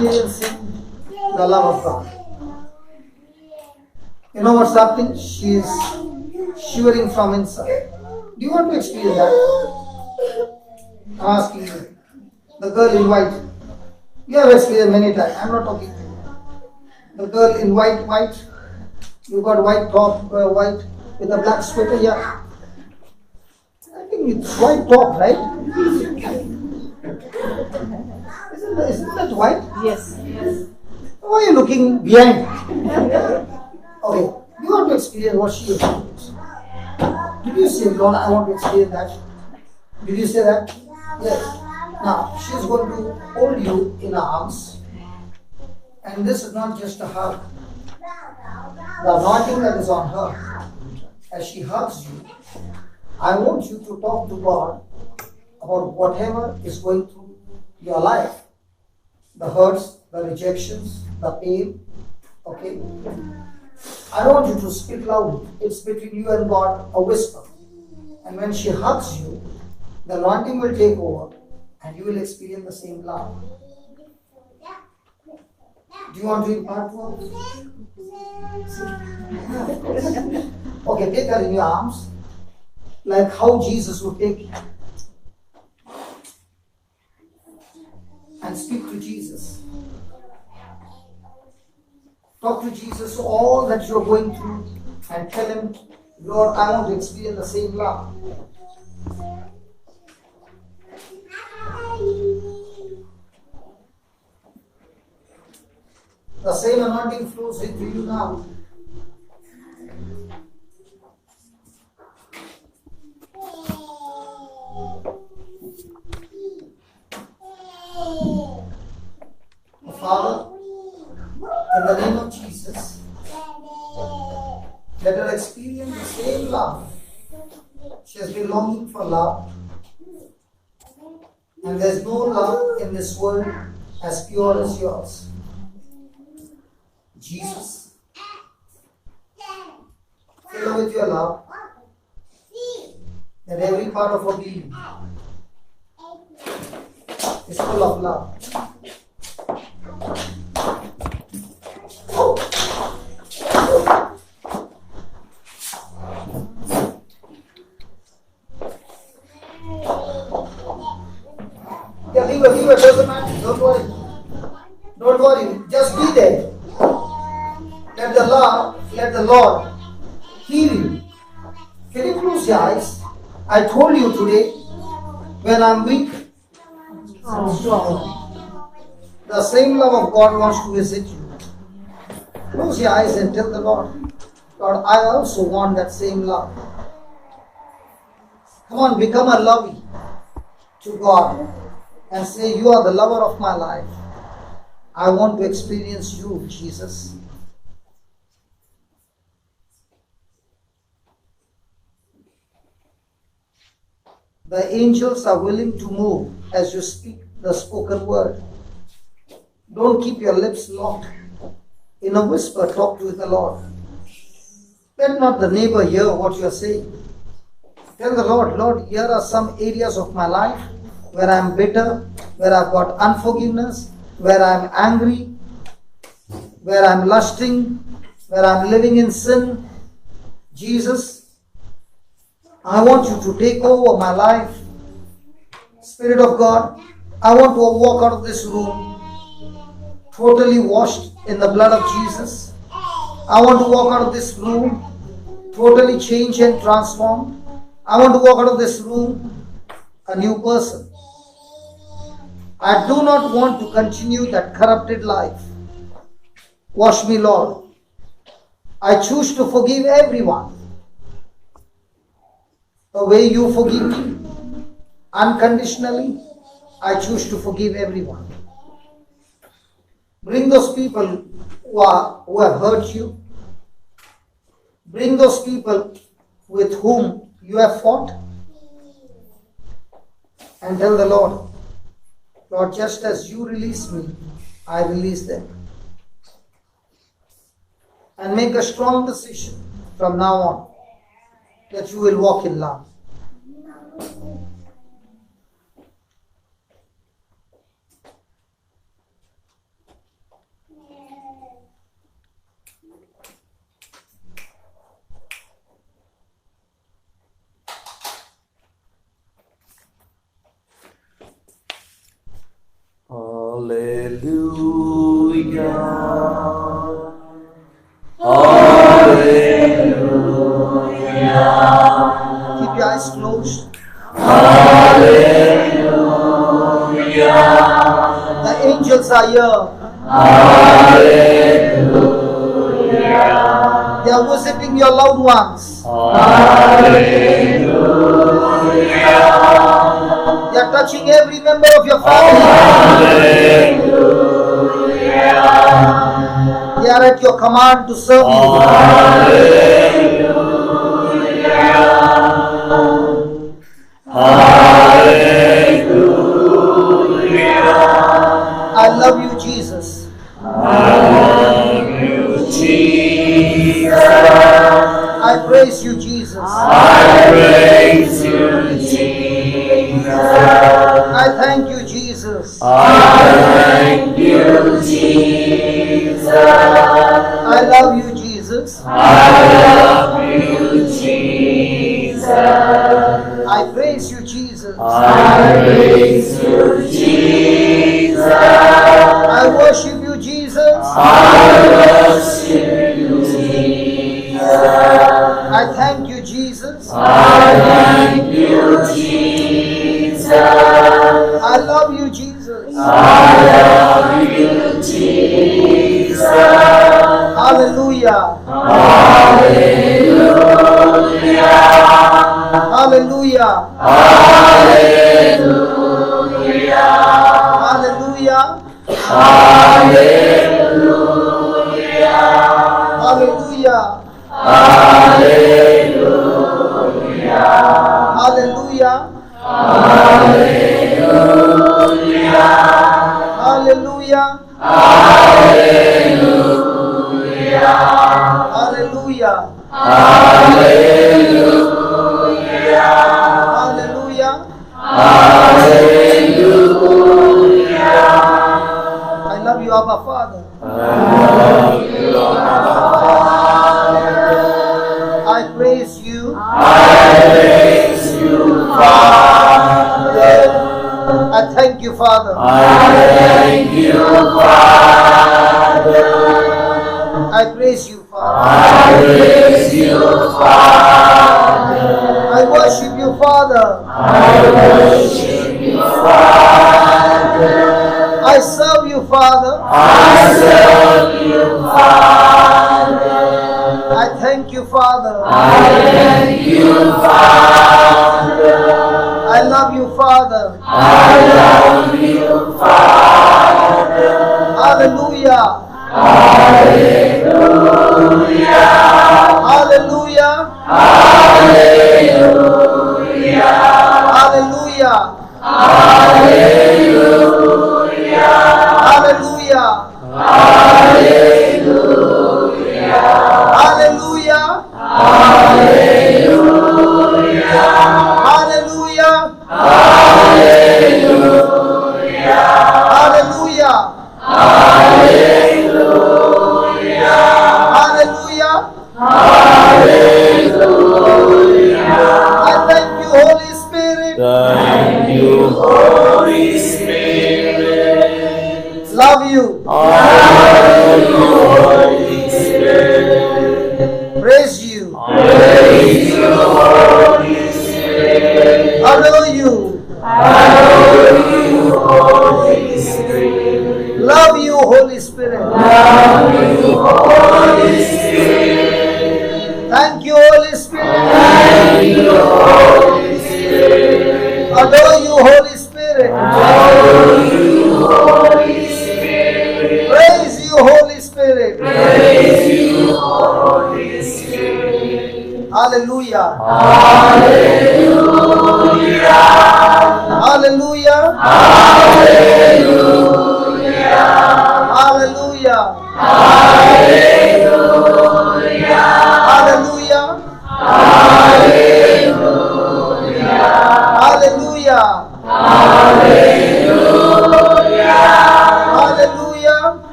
experiencing the love of God. You know what's happening? She is shivering from inside. Do you want to experience that? I'm asking you. The girl in white. You have experienced many times. I'm not talking to you. The girl in white. You got white top, white with a black sweater. Yeah. I think it's white top, right? Isn't that white? Yes. Why are you looking behind? Okay. You want to experience what she experienced. Did you say, Lord, I want to experience that? Did you say that? Yes. Now, she's going to hold you in her arms. And this is not just a hug. The anointing that is on her, as she hugs you, I want you to talk to God about whatever is going through your life. The hurts, the rejections, the pain. Okay? I don't want you to speak loudly. It's between you and God, a whisper. And when she hugs you, the anointing will take over and you will experience the same love. Do you want to impart to her? Okay, take her in your arms, like how Jesus would take you. And speak to Jesus. Talk to Jesus all that you're going through and tell him, Lord, I want to experience the same love. The same anointing flows into you now. Father, in the name of Jesus, let her experience the same love. She has been longing for love. And there's no love in this world as pure as yours. Jesus, fill her with your love, that every part of her being is full of love. Yeah, leave her, doesn't matter, don't worry. Don't worry, just be there. Let the Lord heal you. Can you close your eyes? I told you today, when I'm weak, I'm strong. The same love of God wants to visit you. Close your eyes and tell the Lord, Lord, I also want that same love. Come on, become a lovey to God and say, you are the lover of my life. I want to experience you, Jesus. The angels are willing to move as you speak the spoken word. Don't keep your lips locked. In a whisper, talk to the Lord. Let not the neighbor hear what you are saying. Tell the Lord, Lord, here are some areas of my life where I am bitter, where I've got unforgiveness, where I am angry, where I am lusting, where I am living in sin. Jesus, I want you to take over my life. Spirit of God, I want to walk out of this room totally washed in the blood of Jesus. I want to walk out of this room totally changed and transformed. I want to walk out of this room a new person. I do not want to continue that corrupted life. Wash me, Lord. I choose to forgive everyone the way you forgive me. Unconditionally, I choose to forgive everyone. Bring those people who have hurt you. Bring those people with whom you have fought. And tell the Lord, Lord, just as you release me, I release them. And make a strong decision from now on that you will walk in love. Keep your eyes closed. The angels are here. They are worshiping your loved ones. They are touching every member of your family. They are at your command to serve you. I love you, Jesus. I praise you, Jesus. I thank you, Jesus. I love you, Jesus. I praise you, Jesus. I worship you, Jesus. I thank you, Jesus. I love you, Jesus. Hallelujah. Hallelujah. Hallelujah. Hallelujah. Hallelujah. Hallelujah. Hallelujah. Hallelujah. I love you, Abba Father. I praise you. I thank you, Father. I praise you, Father. I worship you, Father. I serve you, Father. I thank you, Father. I love you, Father. Hallelujah. Hallelujah. Hallelujah. Hallelujah. Hallelujah. Hallelujah. Hallelujah. Hallelujah. Hallelujah. I thank you, Holy Spirit. Love you. Praise you. Adore you. Love you, Holy Spirit. Thank you, Holy Spirit. Adore you, Holy Spirit. Praise you, Holy Spirit. Hallelujah. Hallelujah. Hallelujah. Hallelujah. Hallelujah.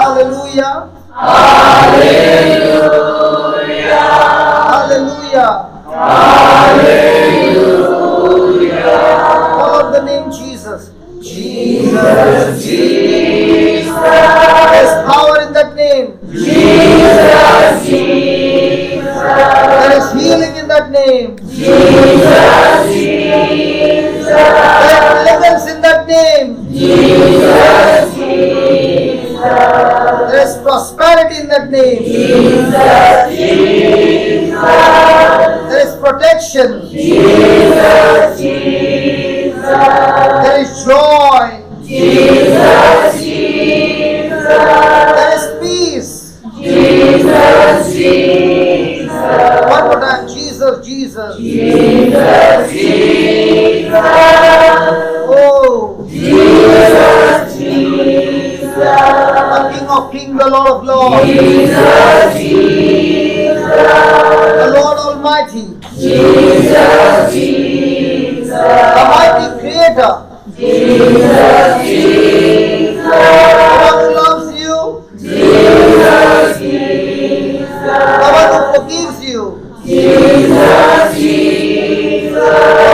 Hallelujah. Hallelujah. Hallelujah. God of the name Jesus. Jesus, Jesus. There is power in that name. Jesus, Jesus. There is healing in that name. Jesus, Jesus. There is deliverance in that name. Jesus, Jesus. There is prosperity in that name. Jesus, Jesus. There is protection. Jesus, Jesus. There is joy. Jesus, Jesus. There is peace. Jesus, Jesus. One more time. Jesus, Jesus. Jesus, Jesus. Oh, Jesus, Jesus. the King of Kings, the Lord of Lords, Jesus, Jesus. the Lord Almighty, Jesus, Jesus. the mighty Creator, Jesus, Jesus. the one who loves you, Jesus, Jesus. the one who forgives you, Jesus, Jesus. the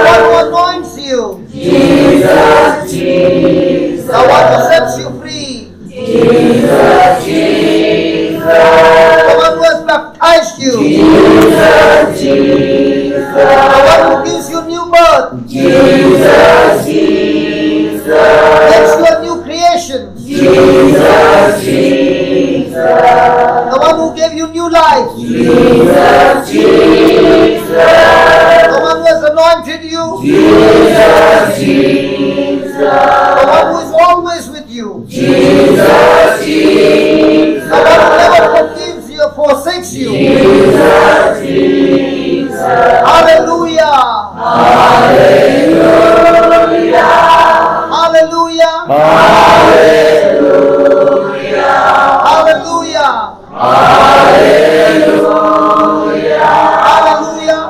one who anoints you, Jesus, Jesus. the one who sets you free, Jesus, Jesus. the one who has baptized you, Jesus, Jesus. the one who gives you new birth, Jesus, Jesus. makes you a new creation, Jesus, Jesus. the one who gave you new life, Jesus, Jesus. the one who has anointed you, Jesus, Jesus. the one who is always with you, Jesus, Jesus. the one who never forgives you or forsakes you. Jesus, Jesus. Hallelujah! Hallelujah. Hallelujah! Hallelujah. Hallelujah! Hallelujah.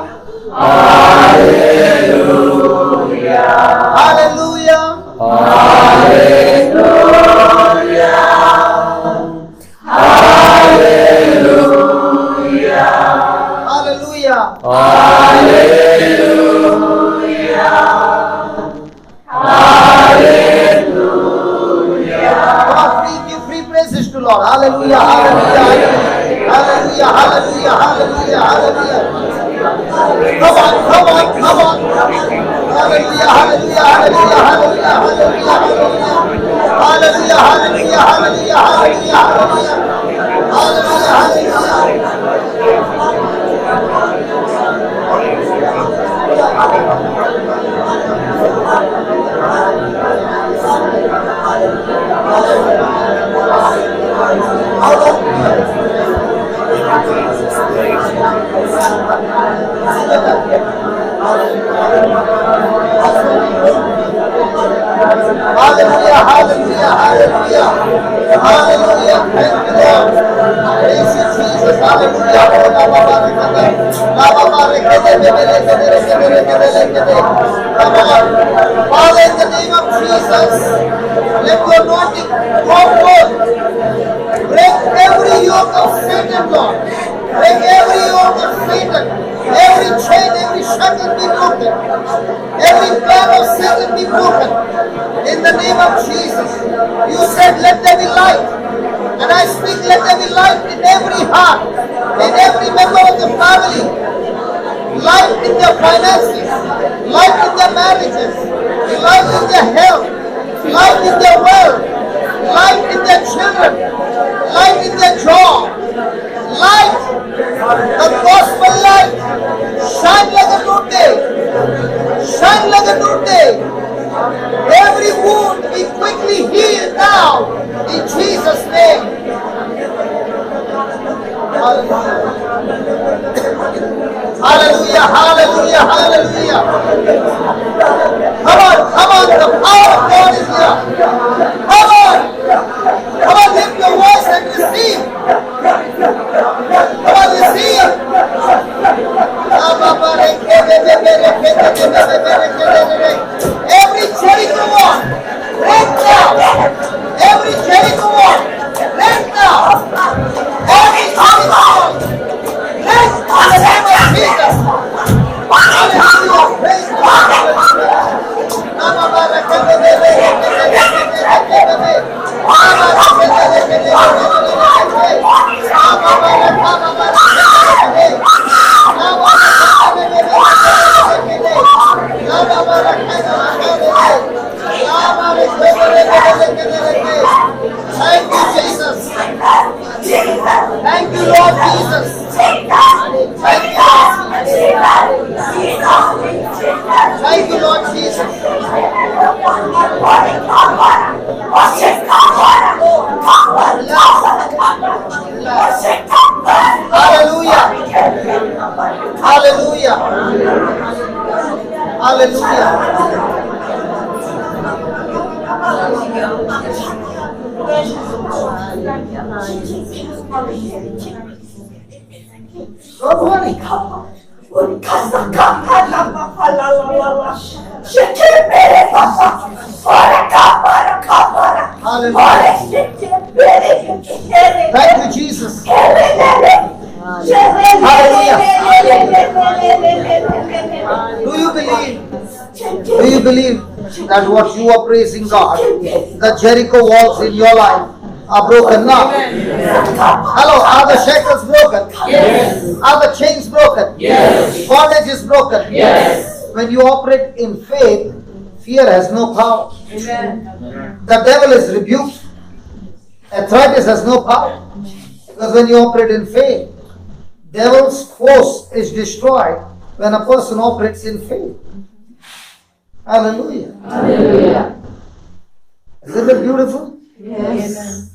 Hallelujah! Hallelujah. Hallelujah! Hallelujah! Come on, give free praises to Lord. Hallelujah! Hallelujah! Hallelujah! Hallelujah! Hallelujah! Hallelujah! Come on! Come on! Come on! Hallelujah! Hallelujah! Hallelujah! Hallelujah! Hallelujah! Hallelujah! Hallelujah! Hallelujah! Hallelujah! Hallelujah! Hallelujah! Hallelujah, hallelujah, hallelujah, hallelujah. Thank you, Lord. Praise you, Jesus. Hallelujah. Come on. Father, in the name of Jesus, let your anointing go forth. Break every yoke of Satan, Lord. Break every yoke of Satan. Every chain, every shackle be broken. Every plan of Satan be broken. In the name of Jesus. You said, let there be light. And I speak, let there be light in every heart, in every member of the family. Light in their finances. Light in their marriages. Light in their health. Light in their wealth. Light in their children. Light in their job. Light. The gospel light. Shine like a noonday. Shine like a noonday. Every wound be quickly healed now. In Jesus' name. Hallelujah. Hallelujah, hallelujah, hallelujah. Come on, the power of God is here. Come on, lift your voice and receive. Come on, receive. Every Jericho wall, break now. Every Jericho wall, break now. Every Jericho wall, break in the name of Jesus. Hallelujah, praise God. Thank you, Lord Jesus. Hallelujah. Hallelujah. Hallelujah. Don't worry. Hallelujah. Thank you, Jesus. Hallelujah. Do you believe that what you are praising God, the Jericho walls in your life are broken now? Hello, are the shackles broken? Yes. Are the chains broken? Yes. Bondage is broken? Yes. When you operate in faith, fear has no power. Amen. The devil is rebuked. Arthritis has no power. Because when you operate in faith, devil's force is destroyed when a person operates in faith. Hallelujah. Hallelujah. Isn't it beautiful? Yes.